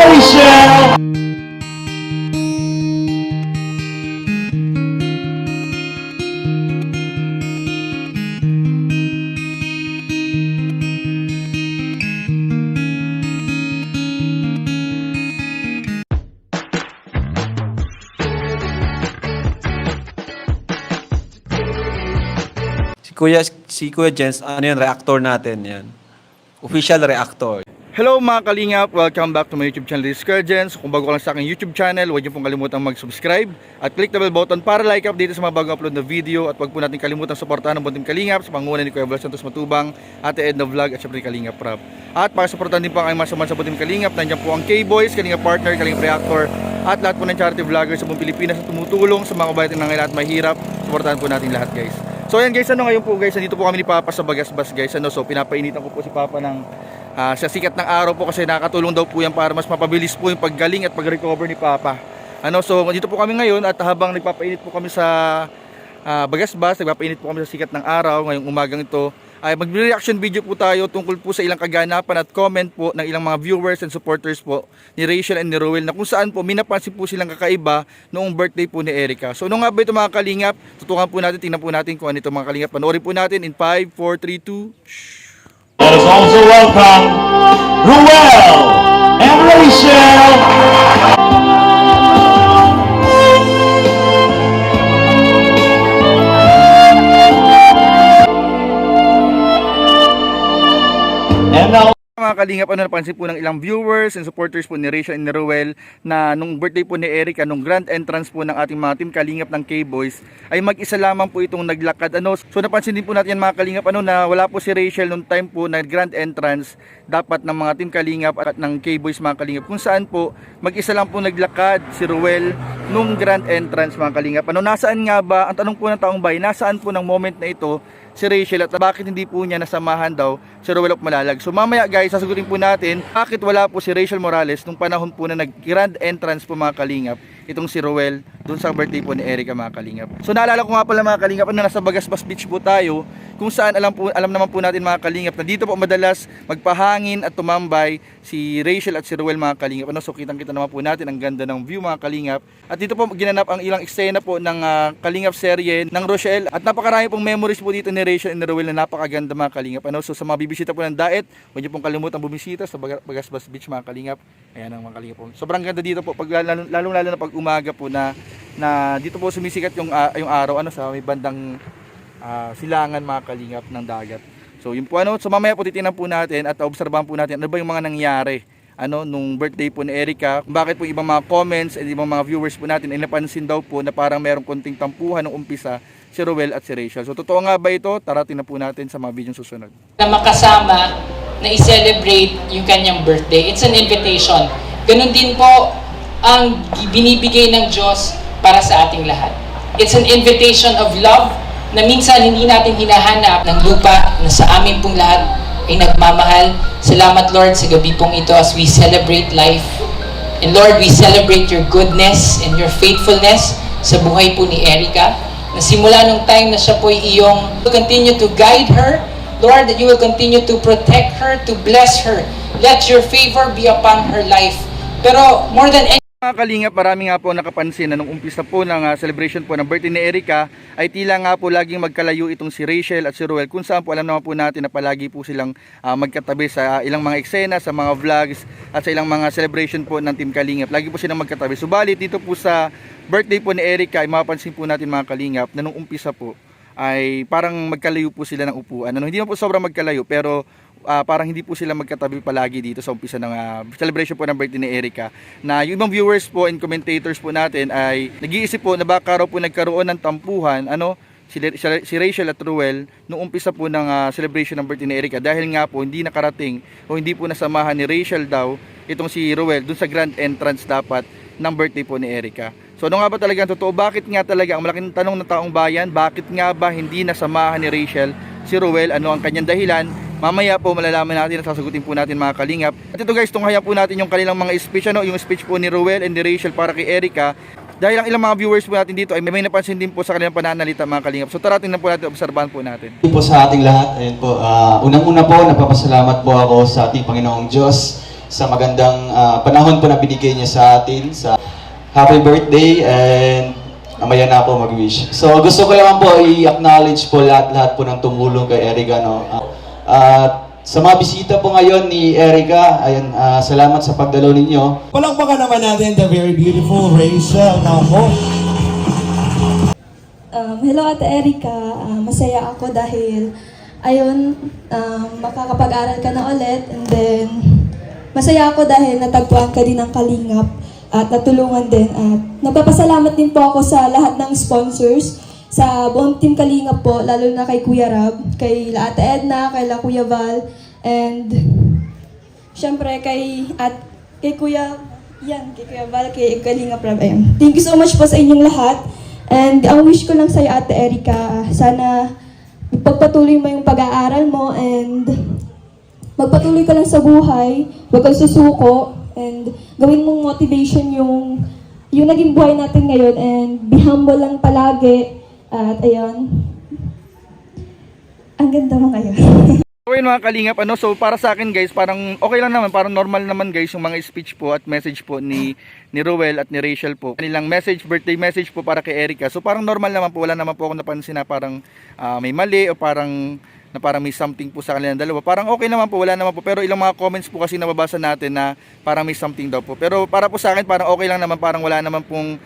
Rachel! Si Kuya Jens, ano yan, reactor natin yan. Official reactor. Hello mga kalingap! Welcome back to my YouTube channel, this is Kuya Jens. Kung bago ka lang sa aking YouTube channel, huwag niyo pong kalimutang mag-subscribe at click the bell button para like update sa mga bagong upload na video. At huwag po natin kalimutang suportahan ang Bunting Kalingap sa pangunan ni Kuya Blas Santos Matubang, Ate Edna Vlog at syempre Kalingap Rap. At para suportahan din po ang mga sa Bunting Kalingap, nandiyan po ang K-Boys, Kalingap Partner, Kalingap Reactor at lahat po ng charity vloggers sa buong Pilipinas na tumutulong sa mga kabayan ng lahat mahirap. Suportahan po natin lahat, guys. So ayan guys, ngayon po guys, nandito po kami ni Papa sa Bagasbas guys. So pinapainitan ko po si Papa ng sa sikat ng araw po kasi nakakatulong daw po yan para mas mapabilis po yung paggaling at pag-recover ni Papa. So dito po kami ngayon at habang nagpapainit po kami sa Bagasbas, nagpapainit po kami sa sikat ng araw ngayong umagang ito, ay mag-reaction video po tayo tungkol po sa ilang kaganapan at comment po ng ilang mga viewers and supporters po ni Rachel and ni Rowell na kung saan po minapansin po silang kakaiba noong birthday po ni Erica. So ano nga ba ito mga kalingap? Tutukan po natin, tingnan po natin kung ano ito mga kalingap. Panoorin po natin in 5, 4, 3, 2. Let us also welcome Rowell and Rachel! And now, Mga kalingap, napansin po ng ilang viewers and supporters po ni Rachel and ni Rowell na nung birthday po ni Erica, nung grand entrance po ng ating mga team kalingap ng K-Boys ay mag-isa lamang po itong naglakad. So napansin din po natin mga kalingap na wala po si Rachel nung time po na grand entrance dapat ng mga team kalingap at ng K-Boys mga kalingap, kung saan po mag-isa lang po naglakad si Rowell nung grand entrance mga kalingap. Nasaan nga ba, ang tanong po ng taong bayan, nasaan po ng moment na ito si Rachel at bakit hindi po niya nasamahan daw si Rowell of Malalag? So mamaya guys, sasagutin po natin bakit wala po si Rachel Morales nung panahon po na nag-grand entrance po mga kalingap itong si Rowell dun sa birthday po ni Erica mga kalingap. So naalala ko nga pala mga kalingap na nasa Bagasbas Beach po tayo, kung saan alam naman po natin mga kalingap na dito po madalas magpahangin at tumambay si Rachel at si Rowell mga kalingap. So kitang-kita naman po natin ang ganda ng view mga kalingap. At dito po ginanap ang ilang eksena po ng Kalingap serye ng Rochelle at napakarami pong memories po dito ni Rachel and ni Rowell na napakaganda mga kalingap. So sa mga bibisita po ng Daet, huwag niyo pong kalimutan bumisita sa Bagasbas Beach mga kalingap. Ayan ang mga kalingap po. Sobrang ganda dito po, lalong lalo na pag umaga po na dito po sumisikat yung araw sa may bandang silangan mga kalingap ng dagat. So yun po so mamaya po titingnan po natin at obserbahan po natin ano ba yung mga nangyari nung birthday po ni Erica, bakit po ibang mga comments at ibang mga viewers po natin ay napansin daw po na parang merong konting tampuhan nung umpisa si Rowell at si Rachel. So totoo nga ba ito? Tara tingnan po natin sa mga video susunod. Na makasama na i-celebrate yung kanyang birthday. It's an invitation. Ganun din po ang binibigay ng Diyos para sa ating lahat. It's an invitation of love na minsan hindi natin hinahanap ng lupa na sa amin pong lahat ay nagmamahal. Salamat Lord sa gabi pong ito as we celebrate life. And Lord, we celebrate your goodness and your faithfulness sa buhay po ni Erica. Na simula nung time na siya po iyong continue to guide her, Lord, that you will continue to protect her, to bless her. Let your favor be upon her life. Pero more than any Mga kalingap, marami nga po nakapansin na nung umpisa po ng celebration po ng birthday ni Erica ay tila nga po laging magkalayo itong si Rachel at si Rowell, kung saan po alam naman po natin na palagi po silang magkatabi sa ilang mga eksena, sa mga vlogs at sa ilang mga celebration po ng Team Kalingap. Lagi po silang magkatabi. Subalit dito po sa birthday po ni Erica ay mapapansin po natin mga kalingap na nung umpisa po ay parang magkalayo po sila ng upuan. Hindi naman po sobrang magkalayo pero parang hindi po sila magkatabi palagi dito sa umpisa ng celebration po ng birthday ni Erica. Na yung ibang viewers po and commentators po natin ay nag-iisip po na baka raw po nagkaroon ng tampuhan si Rachel at Rowell nung umpisa po ng celebration ng birthday ni Erica dahil nga po hindi nakarating o hindi po nasamahan ni Rachel daw itong si Rowell dun sa grand entrance dapat ng birthday po ni Erica. So ano nga ba talaga ang totoo? Bakit nga talaga, ang malaking tanong ng taong bayan, bakit nga ba hindi nasamahan ni Rachel si Rowell? Ano ang kanyang dahilan? Mamaya po malalaman natin at sasagutin po natin mga kalingap. At ito guys, tunghaya po natin yung kanilang mga speech, yung speech po ni Rowell and ni Rachel para kay Erica. Dahil ang ilang mga viewers po natin dito ay may napansin din po sa kanilang pananalita mga kalingap. So tara, tingnan po natin, obserbahan po natin. Po sa ating lahat, ayun po, unang-una po, napapasalamat po ako sa ating Panginoong Diyos sa magandang panahon po na binigay niya sa atin, sa happy birthday, and mamaya na ako mag-wish. So gusto ko naman po i-acknowledge po lahat-lahat po ng tumulong kay Erica, no? At sa mga bisita po ngayon ni Erica, ayan, salamat sa pagdalo ninyo. Palakpakan naman natin the very beautiful Rachel Namo. Hello Ate Erica, masaya ako dahil ayun, makakapag-aral ka na ulit, and then masaya ako dahil natagpuan ka din ng Kalingap at natulungan din, at nagpapasalamat din po ako sa lahat ng sponsors, sa buong team Kalingap po, lalo na kay Kuya Rab, kay Ate Edna, kay Kuya Val, and syempre kay Kuya Val, kay Kalingap Rab. Ayun. Thank you so much po sa inyong lahat. And ang wish ko lang sa'yo, Ate Erica, sana pagpatuloy mo yung pag-aaral mo and magpatuloy ka lang sa buhay, huwag kang susuko, and gawin mong motivation yung naging buhay natin ngayon, and be humble lang palagi. At ayun, ang ganda mo ngayon. So yun mga kalingap, so para sa akin guys, parang okay lang naman, parang normal naman guys yung mga speech po at message po ni Ruel at ni Rachel po. Kanilang message, birthday message po para kay Erica. So parang normal naman po, wala naman po ako napansin na parang may mali o parang may something po sa kanilang dalawa. Parang okay naman po, wala naman po. Pero ilang mga comments po kasi nababasa natin na parang may something daw po. Pero para po sa akin, parang okay lang naman, parang wala naman pong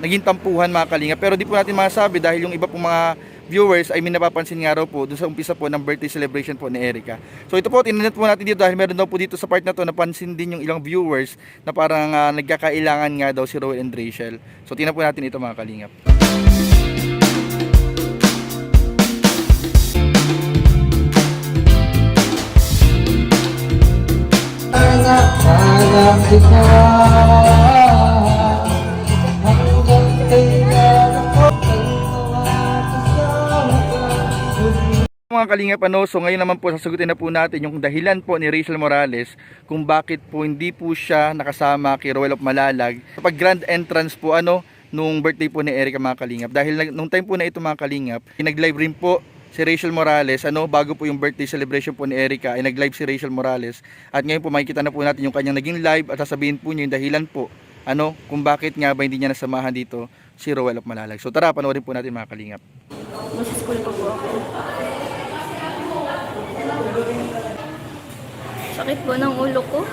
naging tampuhan mga kalingap. Pero di po natin masabi dahil yung iba pong mga viewers ay may napapansin nga raw po dun sa umpisa po ng birthday celebration po ni Erica. So ito po, tinanong po natin dito dahil meron daw po dito sa part na to, napansin din yung ilang viewers na parang nagkakailangan nga daw si Roel and Rachel. So tingnan po natin ito mga kalingap. Mga kalingap, so ngayon naman po sasagutin na po natin yung dahilan po ni Rachel Morales kung bakit po hindi po siya nakasama kay Roel of Malalag kapag grand entrance po nung birthday po ni Erica mga kalingap. Dahil nung time po na ito mga kalingap, nag-live rin po si Rachel Morales bago po yung birthday celebration po ni Erica, ay nag-live si Rachel Morales. At ngayon po makikita na po natin yung kanyang naging live at sasabihin po niya yung dahilan po kung bakit nga ba hindi niya nasamahan dito si Roel of Malalag. So tara, panoorin po natin mga kalingap. Nasa school pa po ako. Sakit po ng ulo ko.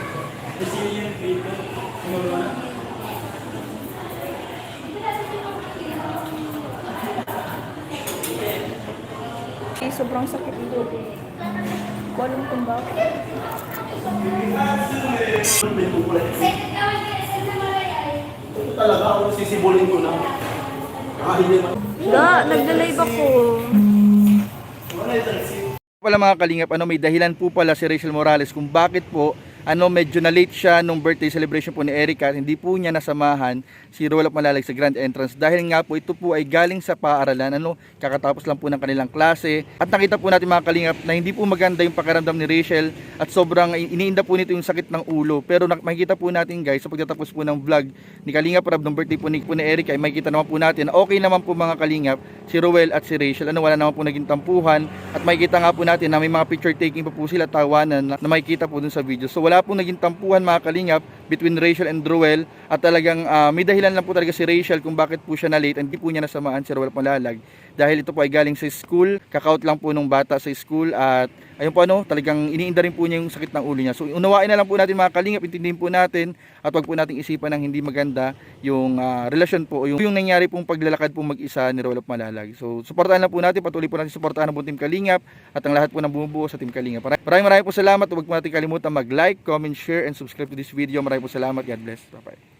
Sobrang sakit ito. Walang kung bakit. Talaga ako sisibulin ko na. Nagla-live ako. Pala mga kalingap, may dahilan po pala si Rachel Morales kung bakit po medyo na late siya nung birthday celebration po ni Erica. Hindi po niya nasamahan si Roel of Malalag sa grand entrance dahil nga po ito po ay galing sa paaralan, kakatapos lang po ng kanilang klase. At nakita po natin mga kalingap na hindi po maganda yung pakiramdam ni Rachel at sobrang iniinda po nito yung sakit ng ulo. Pero makikita po natin guys sa pagtatapos po ng vlog ni Kalingap Rab ng birthday po ni Erica, ay makikita naman po natin na okay naman po mga kalingap si Roel at si Rachel. Wala naman po naging tampuhan at makikita nga po natin na may mga picture taking pa po sila, tawanan na makikita po dun sa video. So wala pong naging tampuhan mga kalingap between Rachel and Roel, at talagang may dahilan lang po talaga si Rachel kung bakit po siya na late, and hindi po niya nasamaan si Roel Malalag dahil ito po ay galing sa school, kakaut lang po nung bata sa school, at ayun po talagang iniinda rin po niya yung sakit ng ulo niya. So unawain na lang po natin mga kalingap, intindihin po natin at wag po nating isipan ng hindi maganda yung relasyon po, yung nangyari pong paglalakad po mag-isa ni Roel Malalag. So suportahan lang po natin, patuloy po natin suportahan ang Team Kalingap at ang lahat po ng bumubuo sa Team Kalingap. Maraming po salamat. Huwag po natin kalimutan mag-like, comment, share, and subscribe to this video. Maraming po salamat. God bless. Bye-bye.